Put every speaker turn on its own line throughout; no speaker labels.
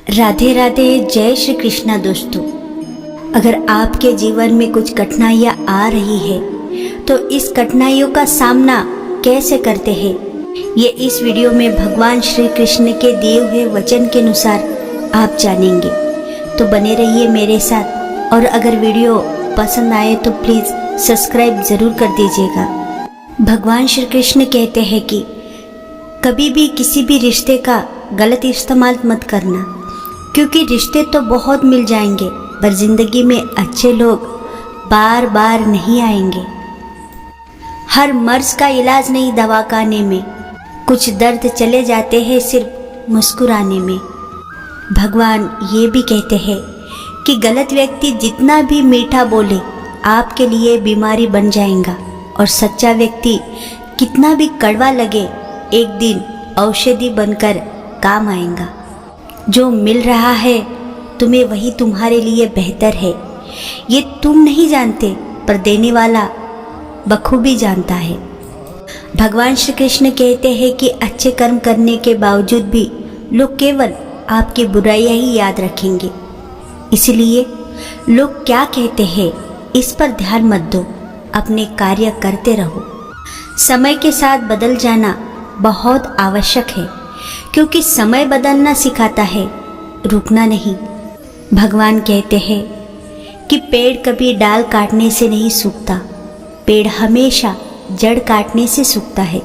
राधे राधे, जय श्री कृष्णा। दोस्तों, अगर आपके जीवन में कुछ कठिनाइयाँ आ रही है तो इस कठिनाइयों का सामना कैसे करते हैं, ये इस वीडियो में भगवान श्री कृष्ण के दिए हुए वचन के अनुसार आप जानेंगे। तो बने रहिए मेरे साथ, और अगर वीडियो पसंद आए तो प्लीज़ सब्सक्राइब ज़रूर कर दीजिएगा। भगवान श्री कृष्ण कहते हैं कि कभी भी किसी भी रिश्ते का गलत इस्तेमाल मत करना, क्योंकि रिश्ते तो बहुत मिल जाएंगे पर ज़िंदगी में अच्छे लोग बार बार नहीं आएंगे। हर मर्ज का इलाज नहीं दवा खाने में, कुछ दर्द चले जाते हैं सिर्फ मुस्कुराने में। भगवान ये भी कहते हैं कि गलत व्यक्ति जितना भी मीठा बोले आपके लिए बीमारी बन जाएगा, और सच्चा व्यक्ति कितना भी कड़वा लगे एक दिन औषधि बनकर काम आएगा। जो मिल रहा है तुम्हें वही तुम्हारे लिए बेहतर है, ये तुम नहीं जानते पर देने वाला बखूबी जानता है। भगवान श्री कृष्ण कहते हैं कि अच्छे कर्म करने के बावजूद भी लोग केवल आपकी बुराइयां ही याद रखेंगे। इसलिए लोग क्या कहते हैं इस पर ध्यान मत दो, अपने कार्य करते रहो। समय के साथ बदल जाना बहुत आवश्यक है, क्योंकि समय बदलना सिखाता है, रुकना नहीं। भगवान कहते हैं कि पेड़ कभी डाल काटने से नहीं सूखता, पेड़ हमेशा जड़ काटने से सूखता है।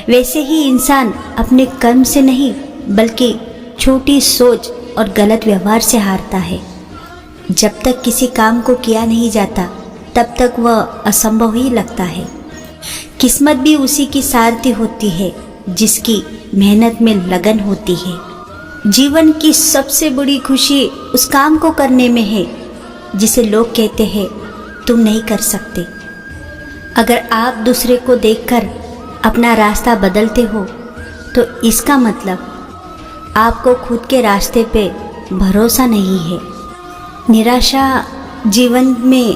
वैसे ही इंसान अपने कर्म से नहीं बल्कि छोटी सोच और गलत व्यवहार से हारता है। जब तक किसी काम को किया नहीं जाता तब तक वह असंभव ही लगता है। किस्मत भी उसी की सारथी होती है जिसकी मेहनत में लगन होती है। जीवन की सबसे बड़ी खुशी उस काम को करने में है जिसे लोग कहते हैं तुम नहीं कर सकते। अगर आप दूसरे को देखकर अपना रास्ता बदलते हो तो इसका मतलब आपको खुद के रास्ते पे भरोसा नहीं है। निराशा जीवन में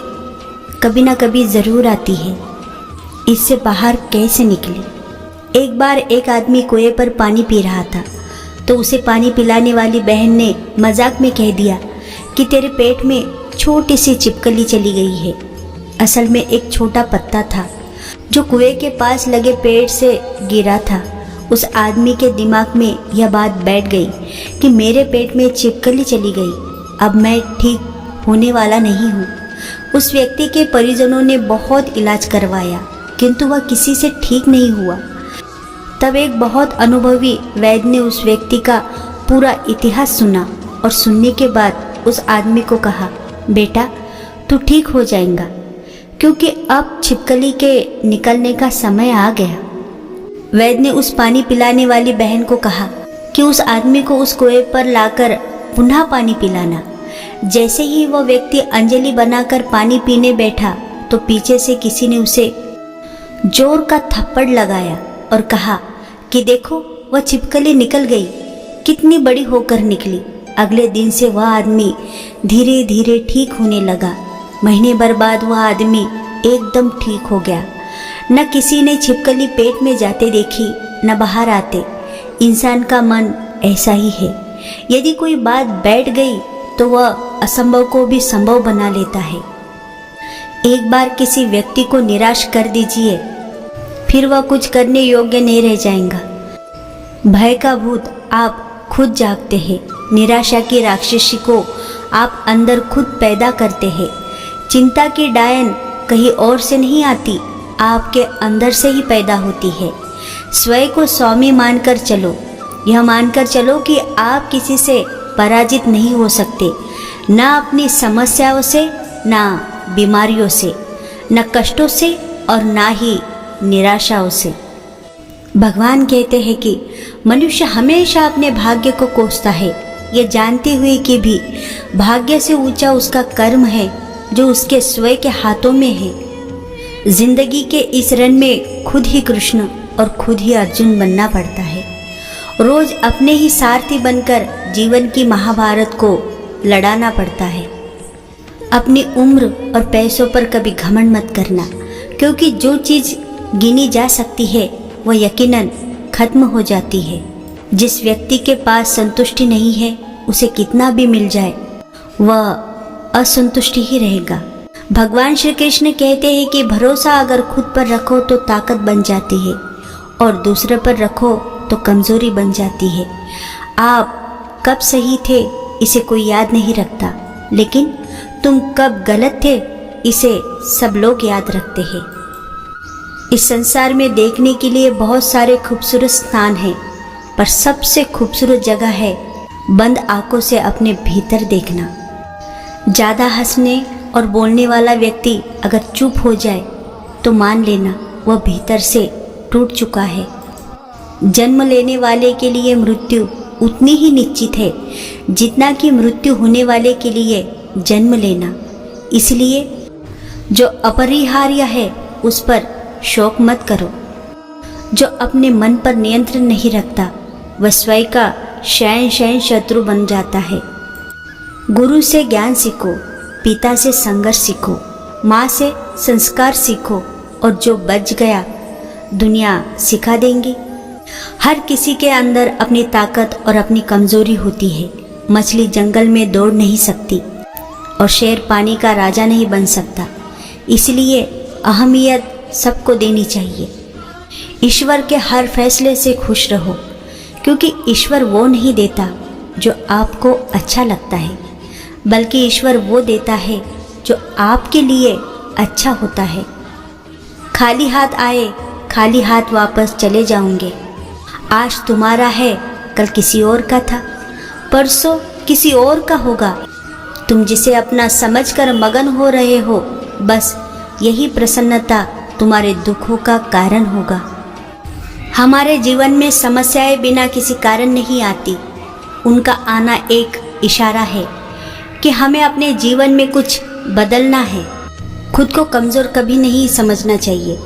कभी ना कभी ज़रूर आती है, इससे बाहर कैसे निकले। एक बार एक आदमी कुएं पर पानी पी रहा था तो उसे पानी पिलाने वाली बहन ने मजाक में कह दिया कि तेरे पेट में छोटी सी छिपकली चली गई है। असल में एक छोटा पत्ता था जो कुएं के पास लगे पेड़ से गिरा था। उस आदमी के दिमाग में यह बात बैठ गई कि मेरे पेट में छिपकली चली गई, अब मैं ठीक होने वाला नहीं हूँ। उस व्यक्ति के परिजनों ने बहुत इलाज करवाया किंतु वह किसी से ठीक नहीं हुआ। तब एक बहुत अनुभवी वैद्य ने उस व्यक्ति का पूरा इतिहास सुना और सुनने के बाद उस आदमी को कहा, बेटा तू ठीक हो जाएगा, क्योंकि अब छिपकली के निकलने का समय आ गया। वैद्य ने उस पानी पिलाने वाली बहन को कहा कि उस आदमी को उस कुएं पर लाकर पुनः पानी पिलाना। जैसे ही वह व्यक्ति अंजलि बनाकर पानी पीने बैठा तो पीछे से किसी ने उसे जोर का थप्पड़ लगाया और कहा कि देखो वह छिपकली निकल गई, कितनी बड़ी होकर निकली। अगले दिन से वह आदमी धीरे धीरे ठीक होने लगा। महीने भर बाद वह आदमी एकदम ठीक हो गया। न किसी ने छिपकली पेट में जाते देखी न बाहर आते। इंसान का मन ऐसा ही है, यदि कोई बात बैठ गई तो वह असंभव को भी संभव बना लेता है। एक बार किसी व्यक्ति को निराश कर दीजिए, फिर वह कुछ करने योग्य नहीं रह जाएगा। भय का भूत आप खुद जागते हैं, निराशा की राक्षसी को आप अंदर खुद पैदा करते हैं। चिंता की डायन कहीं और से नहीं आती, आपके अंदर से ही पैदा होती है। स्वयं को स्वामी मानकर चलो, यह मानकर चलो कि आप किसी से पराजित नहीं हो सकते, ना अपनी समस्याओं से, ना बीमारियों से, न कष्टों से और ना ही निराशाओं से। भगवान कहते हैं कि मनुष्य हमेशा अपने भाग्य को कोसता है, ये जानते हुए कि भी भाग्य से ऊंचा उसका कर्म है जो उसके स्वयं के हाथों में है। जिंदगी के इस रण में खुद ही कृष्ण और खुद ही अर्जुन बनना पड़ता है। रोज अपने ही सारथी बनकर जीवन की महाभारत को लड़ाना पड़ता है। अपनी उम्र और पैसों पर कभी घमंड मत करना, क्योंकि जो चीज़ गिनी जा सकती है वह यकीनन खत्म हो जाती है। जिस व्यक्ति के पास संतुष्टि नहीं है उसे कितना भी मिल जाए वह असंतुष्ट ही रहेगा। भगवान श्री कृष्ण कहते हैं कि भरोसा अगर खुद पर रखो तो ताकत बन जाती है और दूसरे पर रखो तो कमजोरी बन जाती है। आप कब सही थे इसे कोई याद नहीं रखता, लेकिन तुम कब गलत थे इसे सब लोग याद रखते हैं। इस संसार में देखने के लिए बहुत सारे खूबसूरत स्थान हैं, पर सबसे खूबसूरत जगह है बंद आंखों से अपने भीतर देखना। ज़्यादा हंसने और बोलने वाला व्यक्ति अगर चुप हो जाए तो मान लेना वह भीतर से टूट चुका है। जन्म लेने वाले के लिए मृत्यु उतनी ही निश्चित है जितना कि मृत्यु होने वाले के लिए जन्म लेना। इसलिए जो अपरिहार्य है उस पर शोक मत करो। जो अपने मन पर नियंत्रण नहीं रखता वह स्वयं का शयन शत्रु बन जाता है। गुरु से ज्ञान सीखो, पिता से संघर्ष सीखो, माँ से संस्कार सीखो और जो बच गया दुनिया सिखा देंगी। हर किसी के अंदर अपनी ताकत और अपनी कमजोरी होती है। मछली जंगल में दौड़ नहीं सकती और शेर पानी का राजा नहीं बन सकता। इसलिए अहमियत सबको देनी चाहिए। ईश्वर के हर फैसले से खुश रहो, क्योंकि ईश्वर वो नहीं देता जो आपको अच्छा लगता है, बल्कि ईश्वर वो देता है जो आपके लिए अच्छा होता है। खाली हाथ आए खाली हाथ वापस चले जाओगे। आज तुम्हारा है कल किसी और का था, परसों किसी और का होगा। तुम जिसे अपना समझकर मगन हो रहे हो, बस यही प्रसन्नता तुम्हारे दुखों का कारण होगा। हमारे जीवन में समस्याएं बिना किसी कारण नहीं आती। उनका आना एक इशारा है कि हमें अपने जीवन में कुछ बदलना है। खुद को कमज़ोर कभी नहीं समझना चाहिए।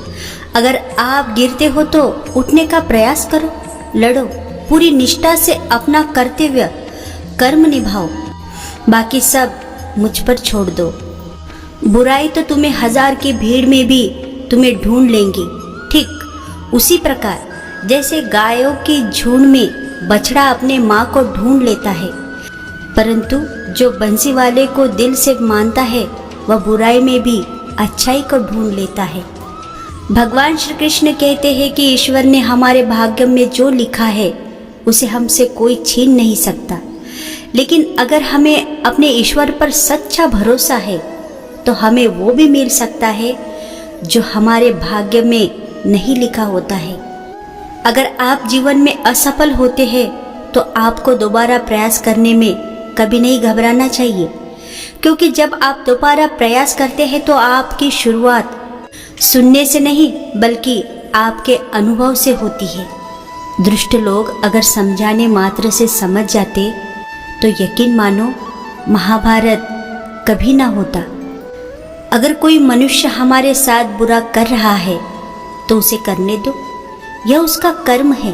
अगर आप गिरते हो तो उठने का प्रयास करो, लड़ो, पूरी निष्ठा से अपना कर्तव्य कर्म निभाओ, बाकी सब मुझ पर छोड़ दो। बुराई तो तुम्हें हजार की भीड़ में भी तुम्हें ढूंढ लेंगी। ठीक उसी प्रकार जैसे गायों के झुंड में बछड़ा अपने माँ को ढूंढ लेता है, परंतु जो बंसी वाले को दिल से मानता है वह बुराई में भी अच्छाई को ढूंढ लेता है। भगवान श्री कृष्ण कहते हैं कि ईश्वर ने हमारे भाग्य में जो लिखा है उसे हमसे कोई छीन नहीं सकता। लेकिन अगर हमें अपने ईश्वर पर सच्चा भरोसा है तो हमें वो भी मिल सकता है जो हमारे भाग्य में नहीं लिखा होता है। अगर आप जीवन में असफल होते हैं तो आपको दोबारा प्रयास करने में कभी नहीं घबराना चाहिए, क्योंकि जब आप दोबारा प्रयास करते हैं तो आपकी शुरुआत सुनने से नहीं बल्कि आपके अनुभव से होती है। दुष्ट लोग अगर समझाने मात्र से समझ जाते तो यकीन मानो महाभारत कभी ना होता। अगर कोई मनुष्य हमारे साथ बुरा कर रहा है तो उसे करने दो, यह उसका कर्म है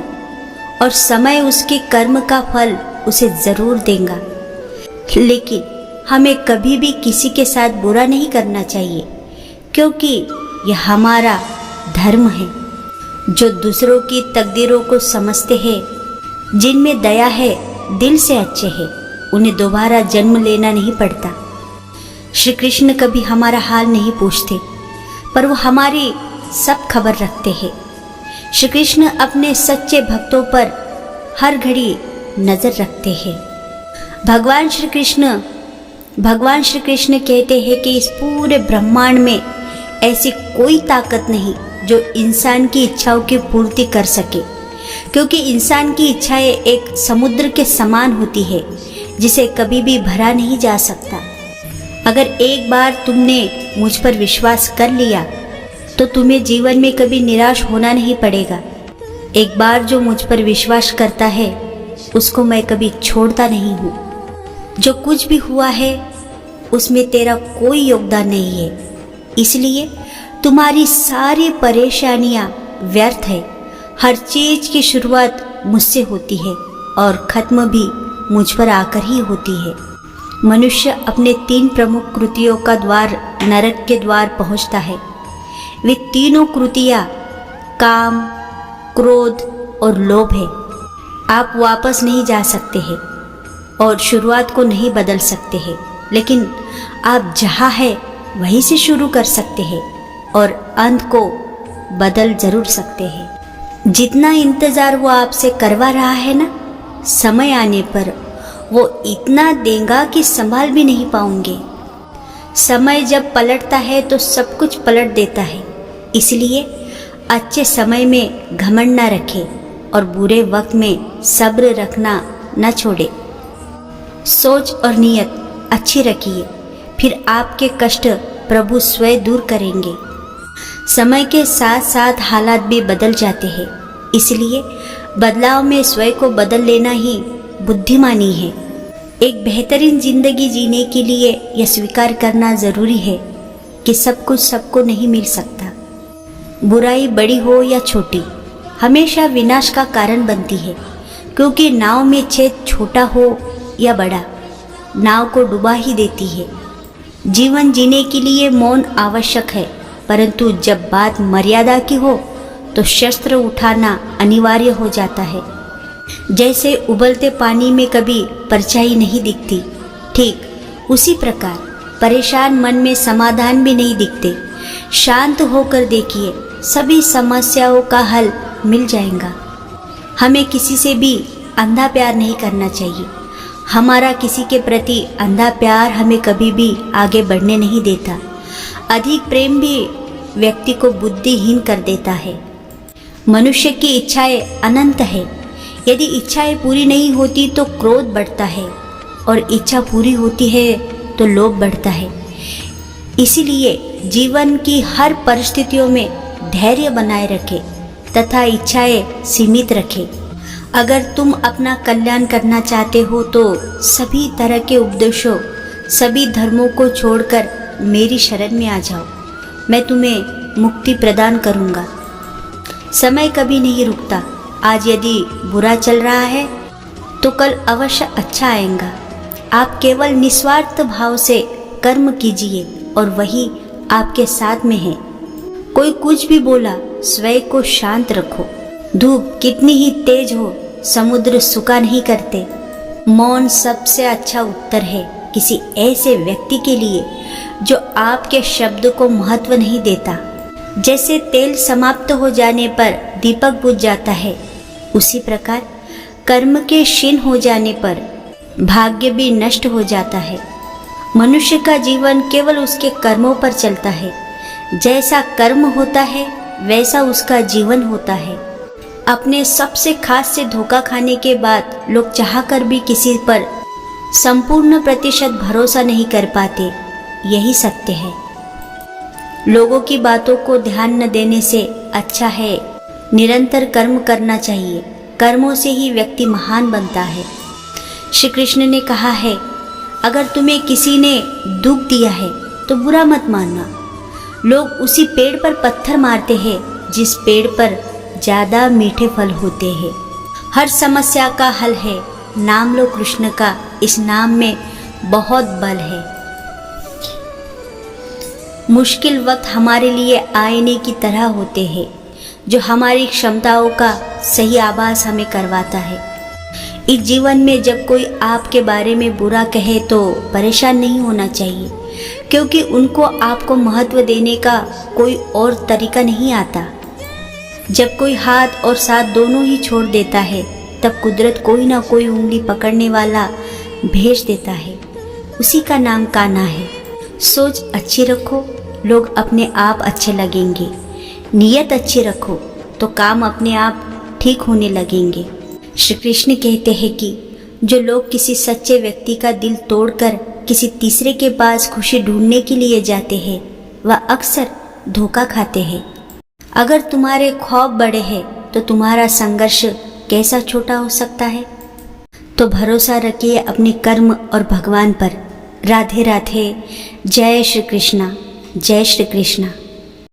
और समय उसके कर्म का फल उसे जरूर देगा। लेकिन हमें कभी भी किसी के साथ बुरा नहीं करना चाहिए, क्योंकि यह हमारा धर्म है। जो दूसरों की तकदीरों को समझते हैं, जिनमें दया है, दिल से अच्छे हैं, उन्हें दोबारा जन्म लेना नहीं पड़ता। श्री कृष्ण कभी हमारा हाल नहीं पूछते, पर वो हमारी सब खबर रखते हैं। श्री कृष्ण अपने सच्चे भक्तों पर हर घड़ी नजर रखते हैं। भगवान श्री कृष्ण कहते हैं कि इस पूरे ब्रह्मांड में ऐसी कोई ताकत नहीं जो इंसान की इच्छाओं की पूर्ति कर सके, क्योंकि इंसान की इच्छाएं एक समुद्र के समान होती है जिसे कभी भी भरा नहीं जा सकता। अगर एक बार तुमने मुझ पर विश्वास कर लिया तो तुम्हें जीवन में कभी निराश होना नहीं पड़ेगा। एक बार जो मुझ पर विश्वास करता है उसको मैं कभी छोड़ता नहीं हूँ। जो कुछ भी हुआ है उसमें तेरा कोई योगदान नहीं है, इसलिए तुम्हारी सारी परेशानियां व्यर्थ है। हर चीज की शुरुआत मुझसे होती है और खत्म भी मुझ पर आकर ही होती है। मनुष्य अपने 3 प्रमुख कृतियों का द्वार नरक के द्वार पहुंचता है। वे तीनों कृतियां काम, क्रोध और लोभ है। आप वापस नहीं जा सकते हैं। और शुरुआत को नहीं बदल सकते हैं, लेकिन आप जहाँ है वहीं से शुरू कर सकते हैं और अंत को बदल जरूर सकते हैं। जितना इंतज़ार वो आपसे करवा रहा है ना, समय आने पर वो इतना देगा कि संभाल भी नहीं पाओगे। समय जब पलटता है तो सब कुछ पलट देता है। इसलिए अच्छे समय में घमंड न रखें और बुरे वक्त में सब्र रखना न छोड़े। सोच और नीयत अच्छी रखिए, फिर आपके कष्ट प्रभु स्वयं दूर करेंगे। समय के साथ साथ हालात भी बदल जाते हैं, इसलिए बदलाव में स्वयं को बदल लेना ही बुद्धिमानी है। एक बेहतरीन जिंदगी जीने के लिए यह स्वीकार करना ज़रूरी है कि सब कुछ सबको नहीं मिल सकता। बुराई बड़ी हो या छोटी, हमेशा विनाश का कारण बनती है, क्योंकि नाव में छेद छोटा हो या बड़ा, नाव को डुबा ही देती है। जीवन जीने के लिए मौन आवश्यक है, परंतु जब बात मर्यादा की हो तो शस्त्र उठाना अनिवार्य हो जाता है। जैसे उबलते पानी में कभी परछाई नहीं दिखती, ठीक उसी प्रकार परेशान मन में समाधान भी नहीं दिखते। शांत होकर देखिए, सभी समस्याओं का हल मिल जाएगा। हमें किसी से भी अंधा प्यार नहीं करना चाहिए। हमारा किसी के प्रति अंधा प्यार हमें कभी भी आगे बढ़ने नहीं देता। अधिक प्रेम भी व्यक्ति को बुद्धिहीन कर देता है। मनुष्य की इच्छाएं अनंत है। यदि इच्छाएं पूरी नहीं होती तो क्रोध बढ़ता है, और इच्छा पूरी होती है तो लोभ बढ़ता है। इसीलिए जीवन की हर परिस्थितियों में धैर्य बनाए रखें तथा इच्छाएं सीमित रखें। अगर तुम अपना कल्याण करना चाहते हो तो सभी तरह के उपदेशों, सभी धर्मों को छोड़कर मेरी शरण में आ जाओ। मैं तुम्हें मुक्ति प्रदान करूँगा। समय कभी नहीं रुकता। आज यदि बुरा चल रहा है तो कल अवश्य अच्छा आएगा। आप केवल निस्वार्थ भाव से कर्म कीजिए और वही आपके साथ में है। कोई कुछ भी बोला, स्वयं को शांत रखो। धूप कितनी ही तेज हो, समुद्र सूखा नहीं करते। मौन सबसे अच्छा उत्तर है किसी ऐसे व्यक्ति के लिए जो आपके शब्द को महत्व नहीं देता। जैसे तेल समाप्त हो जाने पर दीपक बुझ जाता है, उसी प्रकार कर्म के क्षीण हो जाने पर भाग्य भी नष्ट हो जाता है। मनुष्य का जीवन केवल उसके कर्मों पर चलता है। जैसा कर्म होता है वैसा उसका जीवन होता है। अपने सबसे खास से धोखा खाने के बाद लोग चाहकर भी किसी पर संपूर्ण प्रतिशत भरोसा नहीं कर पाते। यही सत्य है। लोगों की बातों को ध्यान न देने से अच्छा है निरंतर कर्म करना चाहिए। कर्मों से ही व्यक्ति महान बनता है। श्री कृष्ण ने कहा है, अगर तुम्हें किसी ने दुख दिया है तो बुरा मत मानना। लोग उसी पेड़ पर पत्थर मारते हैं जिस पेड़ पर ज़्यादा मीठे फल होते हैं। हर समस्या का हल है नाम लो कृष्ण का। इस नाम में बहुत बल है। मुश्किल वक्त हमारे लिए आईने की तरह होते हैं जो हमारी क्षमताओं का सही आभास हमें करवाता है। इस जीवन में जब कोई आपके बारे में बुरा कहे तो परेशान नहीं होना चाहिए, क्योंकि उनको आपको महत्व देने का कोई और तरीका नहीं आता। जब कोई हाथ और साथ दोनों ही छोड़ देता है तब कुदरत कोई ना कोई उंगली पकड़ने वाला भेज देता है। उसी का नाम कान्हा है। सोच अच्छी रखो, लोग अपने आप अच्छे लगेंगे। नीयत अच्छी रखो तो काम अपने आप ठीक होने लगेंगे। श्री कृष्ण कहते हैं कि जो लोग किसी सच्चे व्यक्ति का दिल तोड़कर किसी तीसरे के पास खुशी ढूंढने के लिए जाते हैं वह अक्सर धोखा खाते हैं। अगर तुम्हारे ख्वाब बड़े हैं तो तुम्हारा संघर्ष कैसा छोटा हो सकता है। तो भरोसा रखिए अपने कर्म और भगवान पर। राधे राधे। जय श्री कृष्णा। जय श्री कृष्णा।